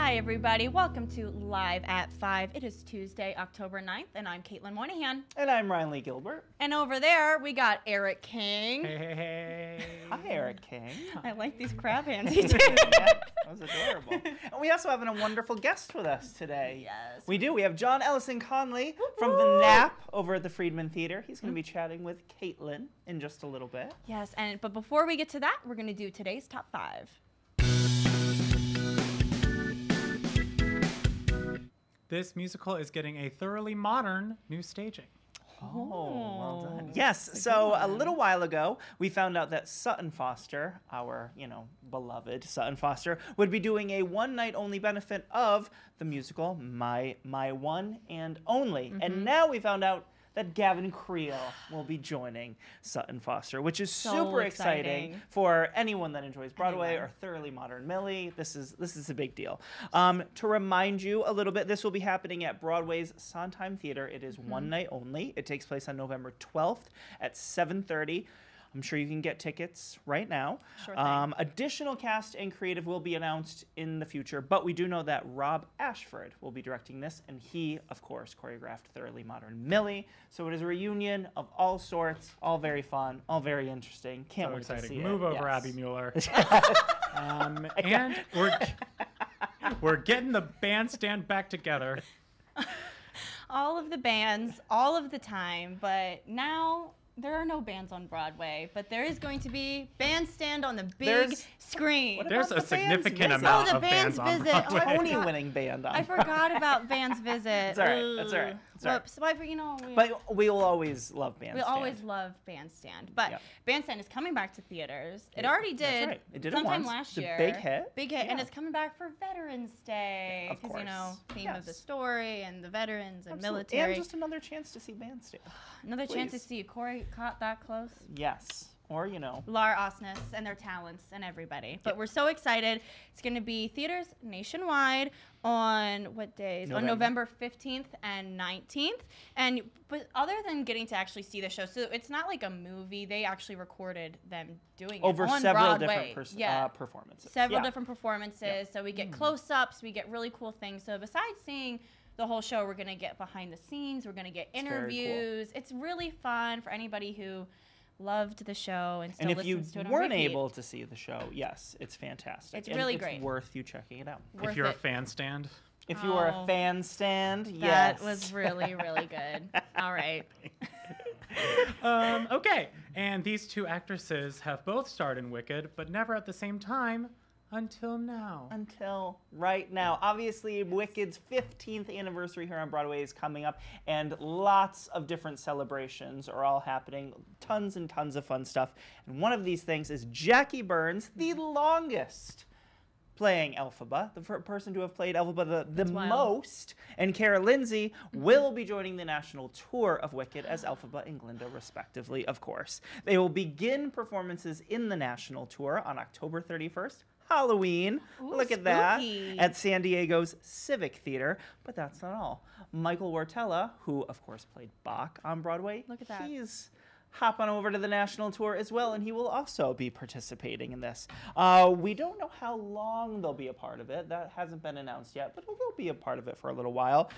Hi, everybody. Welcome to Live at 5. It is Tuesday, October 9th, and I'm Caitlin Moynihan. And I'm Ryan Lee Gilbert. And over there, we got Eric King. Hey. Hi, Eric King. I like these crab hands he did. That was adorable. And we also have a wonderful guest with us today. Yes. We do. We have John Ellison Conlee from the Nap over at the Friedman Theater. He's going to be chatting with Caitlin in just a little bit. Yes, but before we get to that, we're going to do today's top 5. This musical is getting a thoroughly modern new staging. Oh, well done. Yes, so a little while ago, we found out that Sutton Foster, our, beloved Sutton Foster, would be doing a one-night-only benefit of the musical My One and Only. And now we found out that Gavin Creel will be joining Sutton Foster, which is super exciting for anyone that enjoys Broadway or thoroughly modern Millie. This is a big deal. To remind you a little bit, this will be happening at Broadway's Sondheim Theater. It is one night only. It takes place on November 12th at 7:30. I'm sure you can get tickets right now. Sure thing. Additional cast and creative will be announced in the future, but we do know that Rob Ashford will be directing this, and he, of course, choreographed Thoroughly Modern Millie. So it is a reunion of all sorts, all very fun, all very interesting. Can't wait to see it. Move over, Abby Mueller. And we're getting the bandstand back together. All of the bands, all of the time, but now there are no bands on Broadway, but there is going to be bandstand on the big screen. There's a significant amount of bands on Broadway. Tony-winning band on I forgot about Band's Visit. It's all right. That's all right. Whoops. But, but we will always love Bandstand. We always love Bandstand. But Bandstand is coming back to theaters. It already did. That's right. It did sometime it once. last year. It's a big hit. Big hit. And it's coming back for Veterans Day. Of course. Theme of the story and the veterans and Absolutely. military. And just another chance to see Bandstand. Another chance to see Corey caught that close. Yes. Or, Lar Osnes and their talents and everybody. But we're so excited. It's going to be theaters nationwide on what days? On November 15th and 19th. But other than getting to actually see the show, so it's not like a movie. They actually recorded them doing over it on several Broadway. different performances. Several different performances. So we get close-ups. We get really cool things. So besides seeing the whole show, we're going to get behind the scenes. We're going to get interviews. It's really fun for anybody who loved the show and still listens to it on repeat. And if you weren't able to see the show, yes, it's fantastic. It's really great. It's worth you checking it out. If you're a fan stand. If you are a fan stand, yes. That was really, really good. All right. Okay. And these two actresses have both starred in Wicked, but never at the same time. Until now. Until right now. Obviously, Wicked's 15th anniversary here on Broadway is coming up, and lots of different celebrations are all happening. Tons and tons of fun stuff. And one of these things is Jackie Burns, the longest playing Elphaba, the person to have played Elphaba the most, and Cara Lindsay will be joining the national tour of Wicked as Elphaba and Glinda, respectively, of course. They will begin performances in the national tour on October 31st. Halloween. Ooh, look at that, at San Diego's Civic Theater. But that's not all. Michael Wartella, who, of course, played Bach on Broadway, look at that. He's hopping over to the national tour as well, and he will also be participating in this. We don't know how long they'll be a part of it. That hasn't been announced yet, but they'll be a part of it for a little while.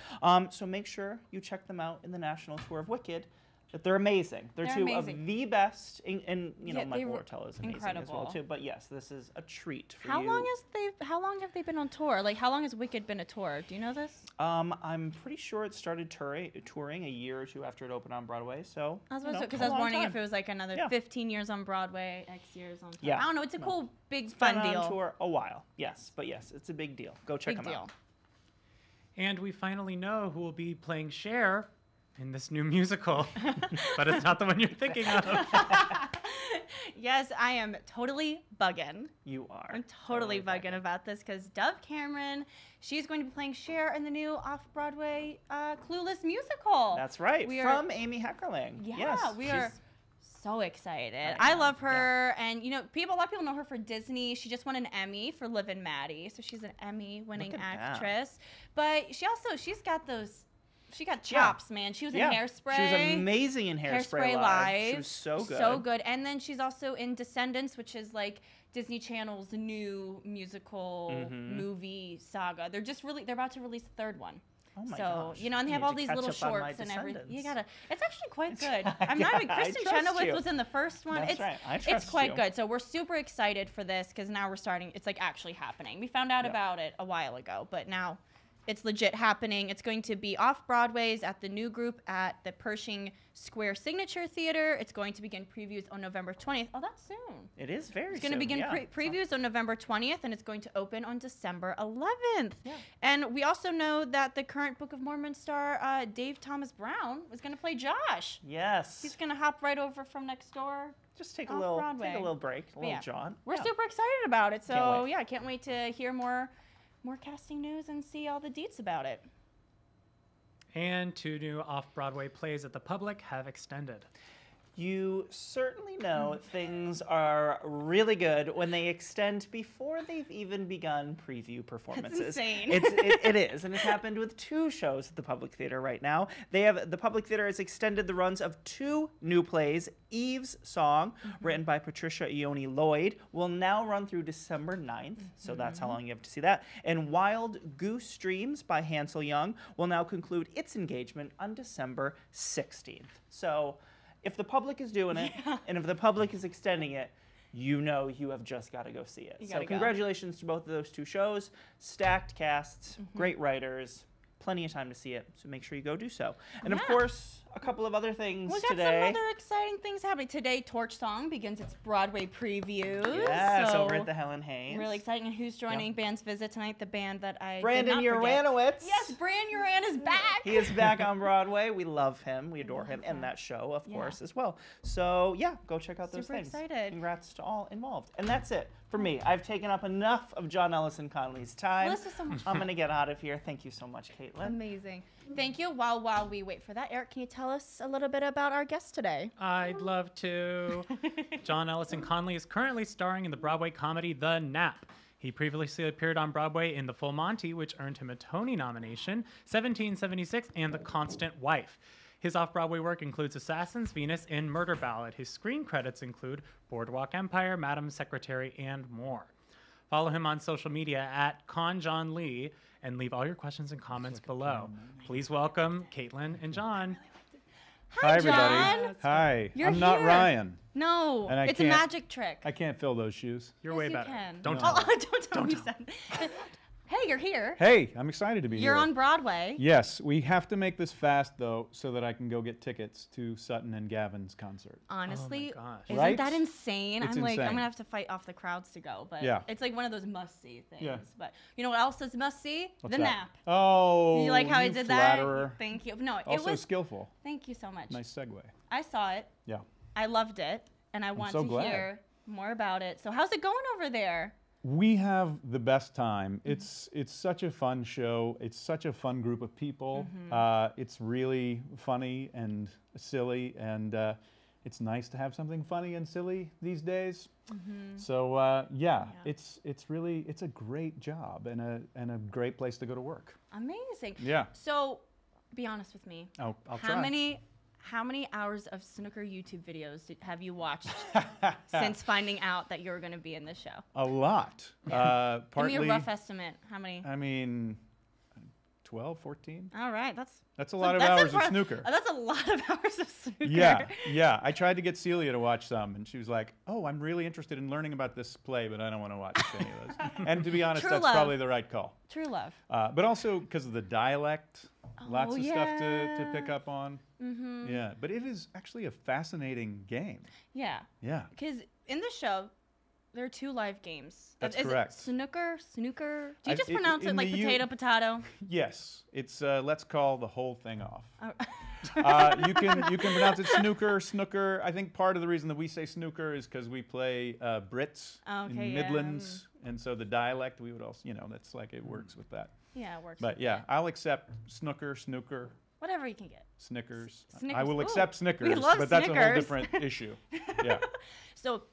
So make sure you check them out in the national tour of Wicked. But they're amazing. They're two amazing. Of the best, and Michael Wartella is amazing incredible as well too. But yes, this is a treat for How you. long have they been on tour? Like, how long has Wicked been a tour? Do you know this? I'm pretty sure it started touring a year or two after it opened on Broadway. So I was because I was wondering if it was like another 15 years on Broadway, X years on tour. Yeah. I don't know. It's a cool, big, fun deal. On tour a while, yes, but yes, it's a big deal. Go check them out. And we finally know who will be playing Cher in this new musical, but it's not the one you're thinking of. Yes, I am totally bugging. You are. I'm totally bugging about this because Dove Cameron, she's going to be playing Cher in the new off-Broadway Clueless musical. That's right, from Amy Heckerling. Yeah, yes, we are so excited. I love her, and a lot of people know her for Disney. She just won an Emmy for Liv and Maddie, so she's an Emmy-winning actress. But she's got those. She got chops, man. She was in Hairspray. She was amazing in Hairspray Live. She was so good. So good. And then she's also in Descendants, which is like Disney Channel's new musical movie saga. They're about to release a third one. Oh my so, gosh. you know, and they I have need all to these catch little up on my shorts and everything. Descendants. It's actually quite good. I'm not even, Kristen trust Chenoweth you. was in the first one. That's right. I trust It's quite you. good. So we're super excited for this because now we're starting, it's like actually happening. We found out about it a while ago, but now it's legit happening. It's going to be off Broadway's at the New Group at the Pershing Square Signature Theater. It's going to begin previews on November 20th. Oh, that's soon. It is very soon. It's going to begin previews on November 20th, and it's going to open on December 11th. Yeah. And we also know that the current Book of Mormon star, Dave Thomas Brown, is going to play Josh. Yes. He's going to hop right over from next door. Just take a little break, a little jaunt. We're super excited about it. So, I can't wait to hear more casting news and see all the deets about it. And 2 new off-Broadway plays at the Public have extended. You certainly know things are really good when they extend before they've even begun preview performances. That's insane. It is, and it's happened with 2 shows at the Public Theater right now. The Public Theater has extended the runs of 2 new plays. Eve's Song, written by Patricia Ione Lloyd, will now run through December 9th, so that's how long you have to see that. And Wild Goose Dreams by Hansel Young will now conclude its engagement on December 16th. So if the Public is doing it, and if the Public is extending it, you know you have just got to go see it. So congratulations to both of those 2 shows. Stacked casts, great writers, plenty of time to see it, so make sure you go do so. And of course, a couple of other things today. We got some other exciting things happening. Today, Torch Song begins its Broadway preview. Yes, over at the Helen Hayes. Really exciting. And who's joining Band's Visit tonight? The band that I Brandon did not Uranowitz. Yes, Brandon Uran is back. He is back on Broadway. We love him. We adore him and that show, of course, as well. So, go check out those things. Super excited. Congrats to all involved. And that's it for me. I've taken up enough of John Ellison Conlee's time. Well, this was so much I'm going to get out of here. Thank you so much, Caitlin. Amazing. Thank you. While we wait for that, Eric, can you tell us a little bit about our guest today? I'd love to. John Ellison Conlee is currently starring in the Broadway comedy The Nap. He previously appeared on Broadway in The Full Monty, which earned him a Tony nomination, 1776, and The Constant Wife. His off-Broadway work includes Assassins, Venus, and Murder Ballad. His screen credits include Boardwalk Empire, Madam Secretary, and more. Follow him on social media at ConJohnLee and leave all your questions and comments below. Please welcome Caitlin and John. Hi, everybody. John. Hi. You're I'm not here. Ryan. No, And it's a magic trick. I can't fill those shoes. You're Yes, way you better. can. Don't Oh, tell. don't tell me you said. Hey, you're here. Hey, I'm excited to be here. You're on Broadway. Yes, we have to make this fast, though, so that I can go get tickets to Sutton and Gavin's concert. Honestly, gosh. isn't Right? that insane? It's I'm insane. gonna have to fight off the crowds to go, but Yeah. it's like one of those must-see things. Yeah. But you know what else is must-see? What's The that? Nap. Oh, You like how I did flatterer. that? Thank you. No, it Also was. skillful. Thank you so much. Nice segue. I saw it. Yeah. I loved it, and I want so to glad. hear more about it. So how's it going over there? We have the best time. It's such a fun show. It's such a fun group of people. It's really funny and silly, and it's nice to have something funny and silly these days. So it's a great job and a great place to go to work. Amazing. Yeah. So, be honest with me. I'll try. How many hours of snooker YouTube videos have you watched since finding out that you were going to be in this show? A lot. Partly, Give me a rough estimate. How many? I mean, 12, 14. All right, That's a lot of hours of impre- snooker. That's a lot of hours of snooker. Yeah. I tried to get Celia to watch some, and she was like, "Oh, I'm really interested in learning about this play, but I don't want to watch any of those." And to be honest, True that's love. probably the right call. True love. But also because of the dialect, lots Oh, of stuff to yeah. pick up on. Yeah, but it is actually a fascinating game. Yeah. Yeah. Because in the show, there are 2 live games. That's Is correct. It snooker? Do you I- just it- pronounce it in like the U- potato, potato? Yes, it's let's call the whole thing off. Oh. You can pronounce it snooker. I think part of the reason that we say snooker is because we play Brits in Okay, yeah. Midlands, and so the dialect we would also, that's like it works with that. Yeah, it works. But with yeah, it. I'll accept snooker, Whatever you can get. Snickers. Snickers. I will Ooh, accept Snickers, love but that's a whole Snickers. different issue. Yeah. So,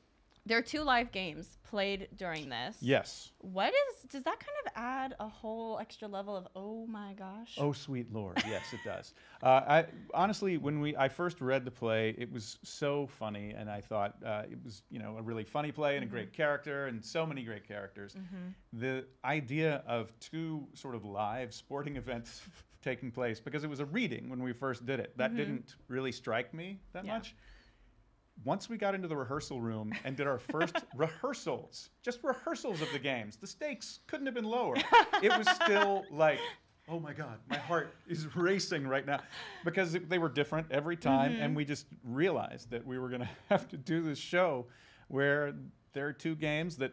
There are 2 live games played during this. Yes. Does that kind of add a whole extra level of, oh my gosh? Oh, sweet Lord. Yes, it does. Honestly, when I first read the play, it was so funny, and I thought it was, a really funny play and a great character, and so many great characters. The idea of 2 sort of live sporting events taking place, because it was a reading when we first did it, that didn't really strike me that much. Once we got into the rehearsal room and did our first rehearsals, just rehearsals of the games, the stakes couldn't have been lower. It was still like, oh my God, my heart is racing right now, because they were different every time, and we just realized that we were going to have to do this show where there are 2 games that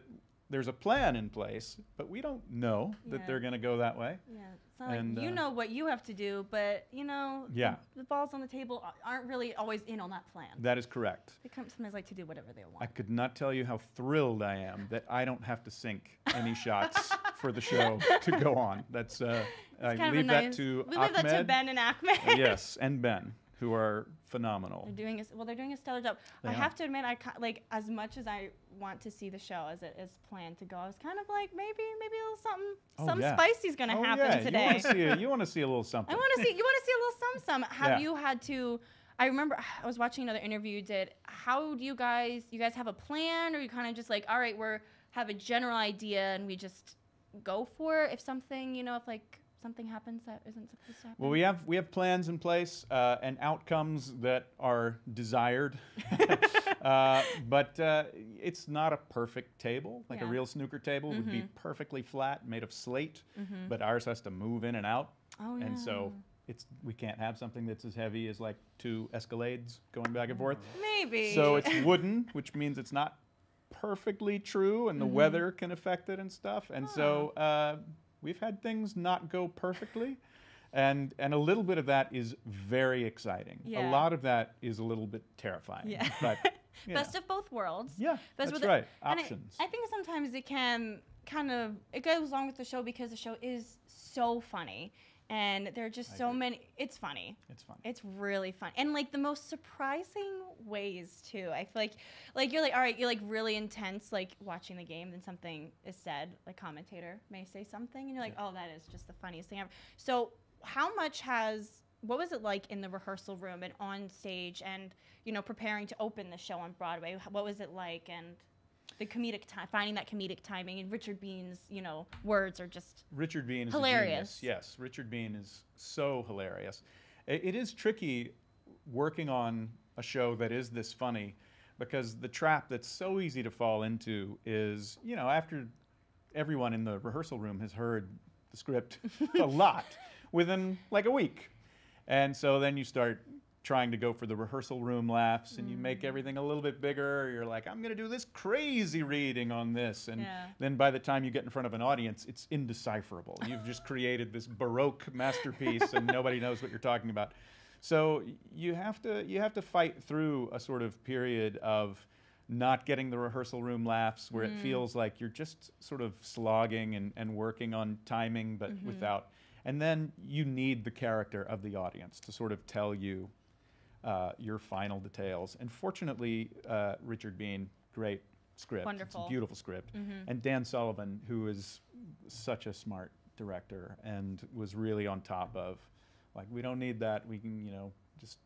there's a plan in place, but we don't know that they're going to go that way. Yeah, it's not like you know what you have to do, but the balls on the table aren't really always in on that plan. That is correct. They sometimes like to do whatever they want. I could not tell you how thrilled I am that I don't have to sync any shots for the show to go on. That's I leave that to Ahmed. We leave that to Ben and Ahmed. Yes, and Ben, who are phenomenal. They're doing a stellar job. I have to admit, as much as I want to see the show as it is planned to go, I was kind of like, maybe a little something spicy is going to happen today. You want to see a little something. You want to see a little something. Have you had to? I remember I was watching another interview you did. How do you guys have a plan, or you kind of just like, all right, have a general idea and we just go for it if something, if something happens that isn't supposed to happen? Well, we have plans in place and outcomes that are desired, but it's not a perfect table. Like a real snooker table would be perfectly flat, made of slate, but ours has to move in and out. Oh, and so we can't have something that's as heavy as like 2 Escalades going back and forth. Maybe. So it's wooden, which means it's not perfectly true, and the weather can affect it and stuff. And so we've had things not go perfectly, and a little bit of that is very exciting. Yeah. A lot of that is a little bit terrifying. Yeah. But, Best of both worlds. Yeah, that's right. Options. I think sometimes it can it goes along with the show because the show is so funny. And there are just so many. It's funny. It's fun. It's really fun, and like the most surprising ways too. I feel like you're like, all right, you're like really intense, like watching the game, then something is said, like commentator may say something, and you're like, oh, that is just the funniest thing ever. So what was it like in the rehearsal room and on stage, and preparing to open the show on Broadway? What was it like, and the comedic time, finding that comedic timing, and Richard Bean's, words are just Richard Bean is hilarious. A genius. Yes, Richard Bean is so hilarious. It is tricky working on a show that is this funny, because the trap that's so easy to fall into is, after everyone in the rehearsal room has heard the script a lot within like a week, and so then you start trying to go for the rehearsal room laughs, and you make everything a little bit bigger. You're like, I'm going to do this crazy reading on this. And then by the time you get in front of an audience, it's indecipherable. You've just created this Baroque masterpiece, and nobody knows what you're talking about. So you have to fight through a sort of period of not getting the rehearsal room laughs, where it feels like you're just sort of slogging and working on timing, but without. And then you need the character of the audience to sort of tell you your final details. And fortunately, Richard Bean, great script. Wonderful. It's a beautiful script. And Dan Sullivan, who is such a smart director and was really on top of, like, we don't need that. We can, just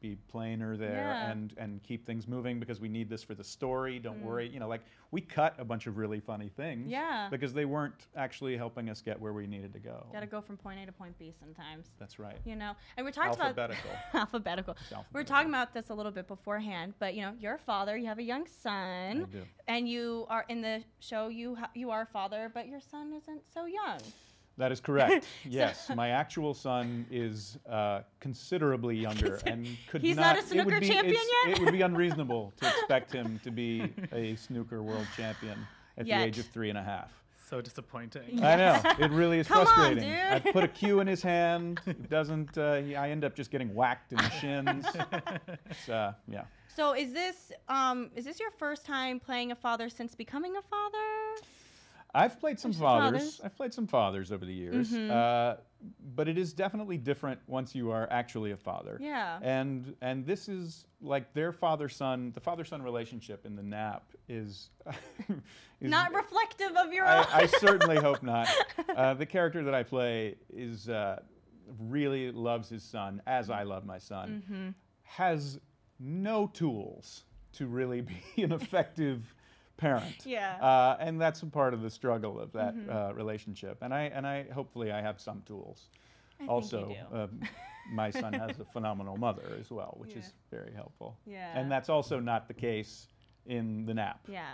be plainer there and keep things moving, because we need this for the story. Don't worry. Like, we cut a bunch of really funny things because they weren't actually helping us get where we needed to go. Got to go from point A to point B sometimes. That's right. And we talked about alphabetical. We were talking about this a little bit beforehand, but you're a father. You have a young son. I do. And you are in the show. You are a father, but your son isn't so young. That is correct. Yes, my actual son is considerably younger and could He's not. He's not a snooker champion yet? It would be unreasonable to expect him to be a snooker world champion at the age of 3.5. So disappointing. Yeah. I know. It really is Come frustrating. on, dude. I put a cue in his hand. It doesn't. I end up just getting whacked in the shins. Yeah. So is this your first time playing a father since becoming a father? I've played some fathers. fathers. I've played some fathers over the years, but it is definitely different once you are actually a father. Yeah. And this is like their father-son. The father-son relationship in the Nap is Not reflective of your own. I certainly hope not. The character that I play is really loves his son as I love my son. Has no tools to really be an effective parent. Yeah. And that's a part of the struggle of that relationship. And I hopefully I have some tools. I Also, think you do. my son has a phenomenal mother as well, which is very helpful. Yeah. And that's also not the case in the Nap. Yeah.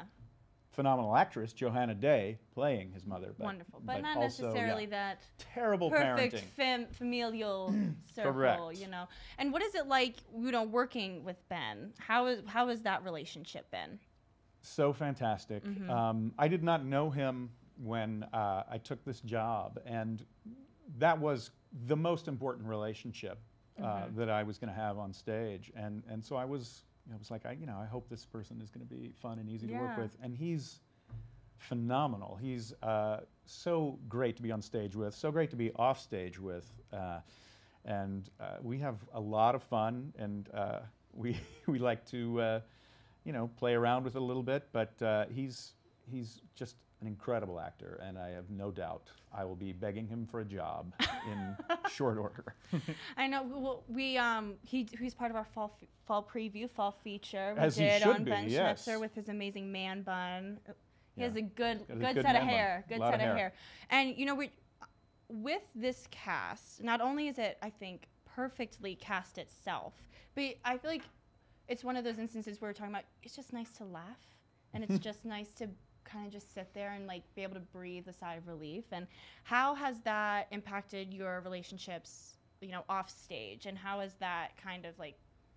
Phenomenal actress Johanna Day playing his mother. Wonderful, but not also, necessarily yeah, that terrible perfect parenting. familial circle. Correct. You know. And what is it like, working with Ben? How has that relationship been? So fantastic. I did not know him when I took this job, and that was the most important relationship that I was going to have on stage. And so I was like, I hope this person is going to be fun and easy to work with. And he's phenomenal. He's so great to be on stage with, so great to be off stage with. And we have a lot of fun, and we like to play around with it a little bit, but he's just an incredible actor, and I have no doubt I will be begging him for a job in short order. I know. Well, he's part of our fall preview, fall feature. We As he did should on be, Ben yes. Schnitzer with his amazing man bun. He Yeah. has a good Got a set good of man bun. hair. Good Lot set of of hair. hair. And with this cast, not only is it, I think, perfectly cast itself, but I feel like it's one of those instances where we're talking about it's just nice to laugh, and it's just nice to kind of just sit there and be able to breathe a sigh of relief. And how has that impacted your relationships, off stage, and how has that kind of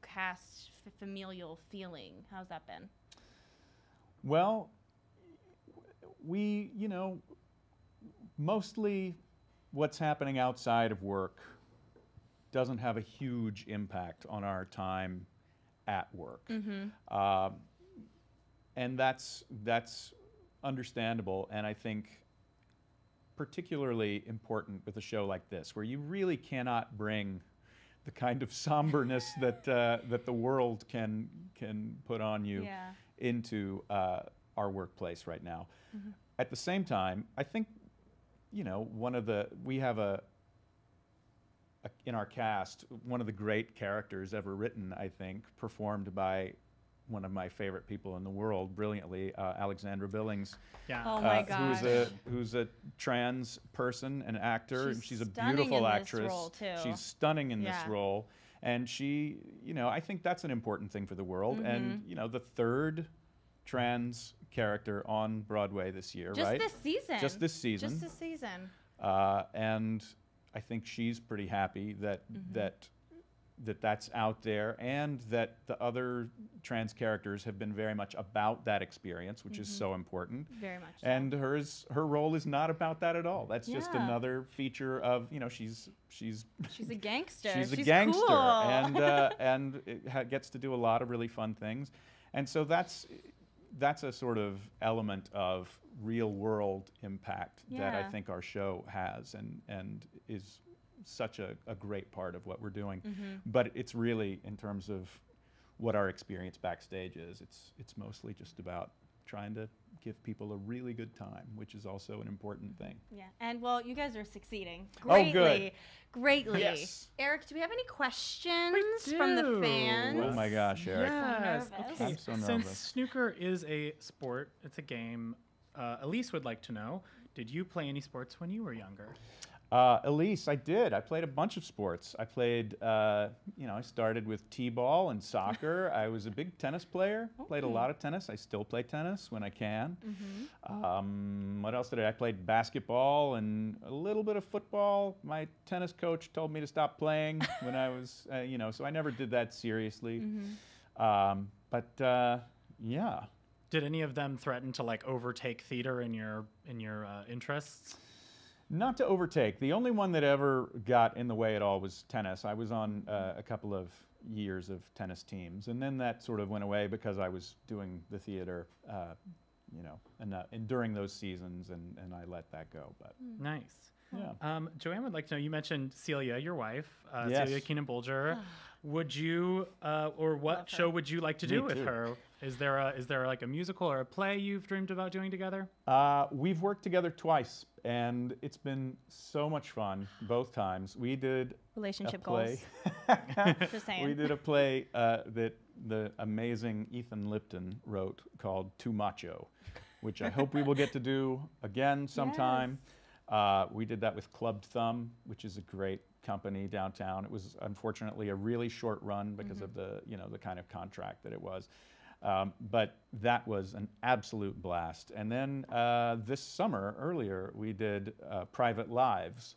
cast familial feeling, how's that been? Well, we, mostly what's happening outside of work doesn't have a huge impact on our time at work. And that's understandable, and I think particularly important with a show like this, where you really cannot bring the kind of somberness that the world can put on you into our workplace right now. At the same time, I think we have in our cast one of the great characters ever written, I think, performed by one of my favorite people in the world, brilliantly, Alexandra Billings. Yeah. Oh my gosh. Who's a trans person, an actor, and she's a stunning beautiful in actress. this role, too. She's stunning in this Yeah. role, and she, I think that's an important thing for the world. And the third trans character on Broadway this year, Just right? this season. Just this season. Just this season. And I think she's pretty happy that that's out there, and that the other trans characters have been very much about that experience, which is so important. Very much so. And her role is not about that at all. That's just Yeah. another feature of she's She's a gangster. she's a gangster, cool. and gets to do a lot of really fun things, and so that's a sort of element of real world impact that I Yeah. think our show has, and is such a great part of what we're doing. But it's really, in terms of what our experience backstage is, it's mostly just about trying to give people a really good time, which is also an important thing. Yeah, and well, you guys are succeeding Oh, greatly. good. Greatly. Yes. Eric, do we have any questions from the do. fans? Oh my gosh, Eric. Yes. nervous. Okay. I'm so Since nervous. snooker is a sport, it's a game. Elise would like to know: did you play any sports when you were younger? Elise, I did. I played a bunch of sports. I played, I started with t-ball and soccer. I was a big tennis player. Played a lot of tennis. I still play tennis when I can. What else did I played basketball and a little bit of football. My tennis coach told me to stop playing when I was, so I never did that seriously. Yeah. Did any of them threaten to overtake theater in your interests? Not to overtake. The only one that ever got in the way at all was tennis. I was on a couple of years of tennis teams, and then that sort of went away because I was doing the theater, and during those seasons, and I let that go. But Nice. yeah. Joanne would like to know, you mentioned Celia, your wife, Yes. Celia Keenan-Bolger. Would you, or what show would you like to do with too. her? Is there like a musical or a play you've dreamed about doing together? We've worked together twice, and it's been so much fun both times. We did Relationship a play. Just saying. We did a play that the amazing Ethan Lipton wrote called Too Macho, which I hope we will get to do again sometime. We did that with Clubbed Thumb, which is a great company downtown. It was unfortunately a really short run because of the kind of contract that it was. But that was an absolute blast. And then this summer, earlier, we did Private Lives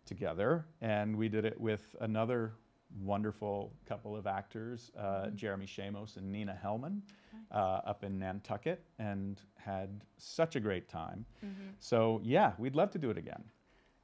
together, and we did it with another wonderful couple of actors, Jeremy Shamos and Nina Hellman, up in Nantucket, and had such a great time. So yeah, we'd love to do it again.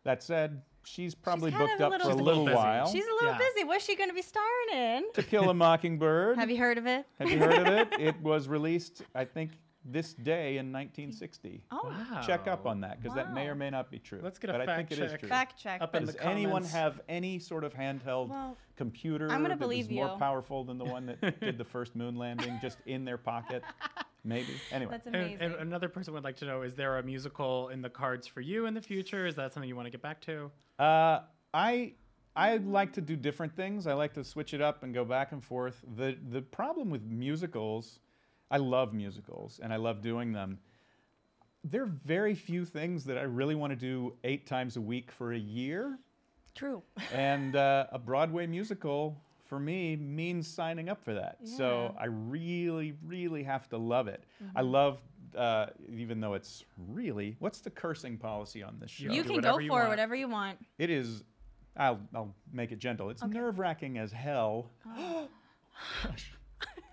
That said, she's probably booked up for a little while. She's a little busy. What's she going to be starring in? To Kill a Mockingbird. Have you heard of it? Have you heard of it? It was released, I think, this day in 1960. Oh, Wow. Check up on that, because that may or may not be true. Let's get a but I fact think it is check. true. fact check. Up in the Does anyone comments. have any sort of handheld computer I'm gonna that believe was more you. powerful than the one that did the first moon landing, just in their pocket? Maybe. Anyway. That's amazing. And another person would like to know, is there a musical in the cards for you in the future? Is that something you want to get back to? I like to do different things. I like to switch it up and go back and forth. The problem with musicals, I love musicals and I love doing them. There are very few things that I really want to do 8 times a week for a year. True. And a Broadway musical, for me, means signing up for that. So I really, really have to love it. I love, even though it's really, what's the cursing policy on this show? You Do can whatever go you for want. it, whatever you want. It is, I'll make it gentle. It's nerve-wracking as hell.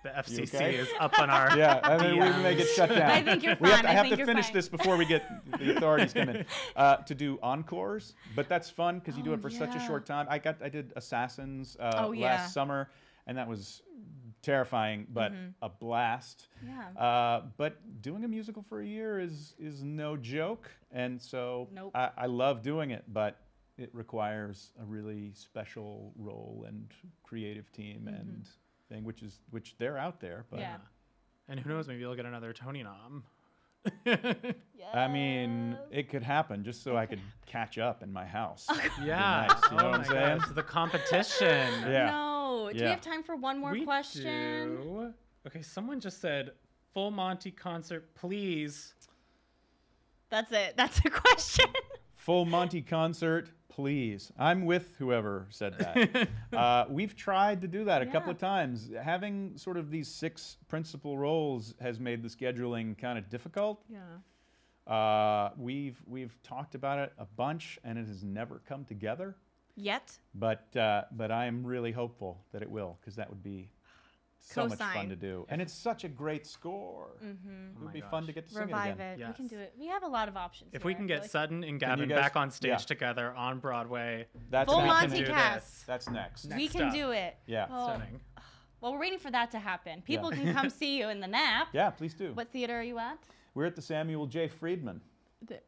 The FCC okay? is up on our Yeah, and then we DMs. make it shut down. I think you're I fine. I have think to you're finish fine. this before we get the authorities come in. To do encores, but that's fun because you do it for such a short time. I did Assassins last summer, and that was terrifying, but a blast. Yeah. But doing a musical for a year is no joke, and so Nope. I love doing it, but it requires a really special role and creative team and thing, which they're out there. But Yeah. And who knows, maybe you'll get another Tony nom. I mean, it could happen just so I could catch up in my house. Yeah. Nice, you know Oh what I'm my saying? gosh, the competition. Yeah. No. Do we Yeah. have time for one more We question? do. Okay, someone just said, full Monty concert, please. That's it. That's a question. Full Monty concert, please. I'm with whoever said that. We've tried to do that a couple of times. Having sort of these 6 principal roles has made the scheduling kind of difficult. Yeah. We've talked about it a bunch, and it has never come together. Yet. But I am really hopeful that it will, because that would be so much fun Co-sign. to do. And it's such a great score. It Oh would my be gosh. fun to get to sing Revive it again. it. We can Yes. do it. We have a lot of options. If we can get Sutton and Gavin you guys- back on stage yeah. together on Broadway, That's Full we next. can Monty do cast. this. That's next. we Next can up. do it. Yeah. Oh, Stunning. well, we're waiting for that to happen. People Yeah. can come see you in the Nap. Yeah, please do. What theater are you at? We're at the Samuel J. Friedman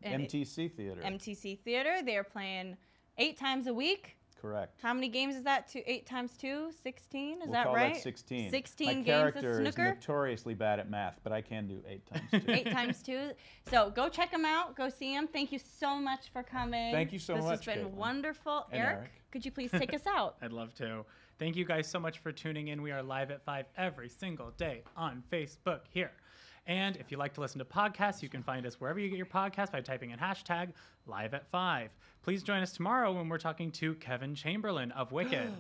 And MTC Theater. MTC Theater. They are playing 8 times a week. Correct. How many games is that? 8 times 2? 16? Is We'll that call right? that 16. 16 My games of character is snooker. notoriously bad at math, but I can do 8 times 2. 8 times 2. So go check them out. Go see them. Thank you so much for coming. Thank you so this much, This has been Caitlin. wonderful. And Eric. Could you please take us out? I'd love to. Thank you guys so much for tuning in. We are live at 5 every single day on Facebook here. And if you like to listen to podcasts, you can find us wherever you get your podcasts by typing in hashtag live at 5. Please join us tomorrow when we're talking to Kevin Chamberlain of Wicked.